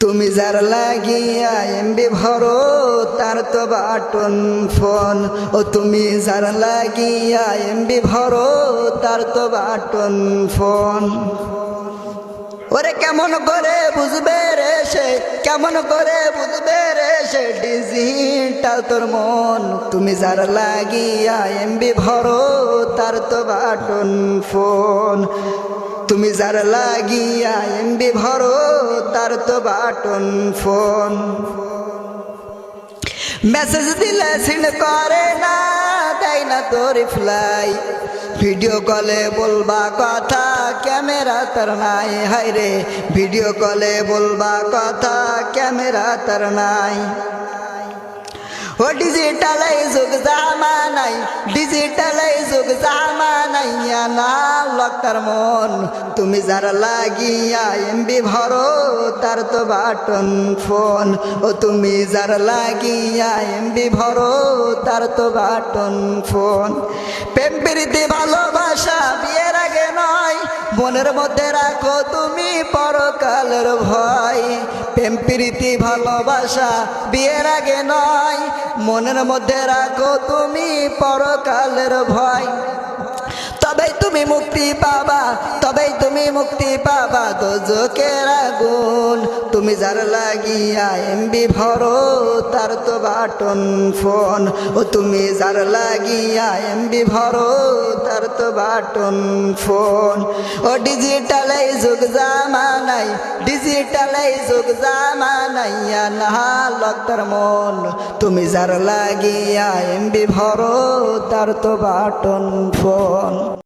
তুমি যার লাগিয়া এমবি ভরো তার তো বাটন ফোন। ও তুমি যার লাগিয়া এমবি ভরো তার তো বাটন ফোন। ওরে কেমন করে বুঝবে রে সে, কেমন করে বুঝবে রে সে ডিজিটাল তোর মন। তুমি যার লাগিয়া এমবি ভরো তার তো বাটন ফোন। তুমি যার লাগিয়া এমবি ভরো তার তো বাটন ফোন। মেসেজ দিলে সিন করে না, দেয় না তো রিপ্লাই। ভিডিও কলে বলবা কথা ক্যামেরা তার নাই। হায় রে ভিডিও কলে বলবা কথা ক্যামেরা তার নাই। ও ডিজিটালাই যুগ জামানাই, ডিজিটালাই যুগ জামানাই না লক্তার মন। তুমি যার লাগিয়া এমবি ভরো তার তো বাটন ফোন। ও তুমি যার লাগিয়া এমবি ভরো তার তো বাটন ফোন। প্রেম প্রীতি ভালোবাসা বিয়ের আগে নয়, মনের মধ্যে রাখো তুমি পরকালের ভয়। প্রেম প্রীতি ভালোবাসা বিয়ের আগে নয়, মনের মধ্যে রাখো তুমি পরকালের ভয়। তবেই তুমি মুক্তি পাবা, তবেই তুমি মুক্তি পাবা দোজখের আগুন। তুমি যার লাগিয়া এমবি ভরো তার তো বাটন ফোন। ও তুমি যার লাগিয়া এমবি ভরো তার তো বাটন ফোন। ও ডিজিটালাই যুগ জামানাই, ডিজিটালাই যুগ জামানাই না লক্তার মন। তুমি যার লাগিয়া এমবি ভরো তার তো বাটন ফোন।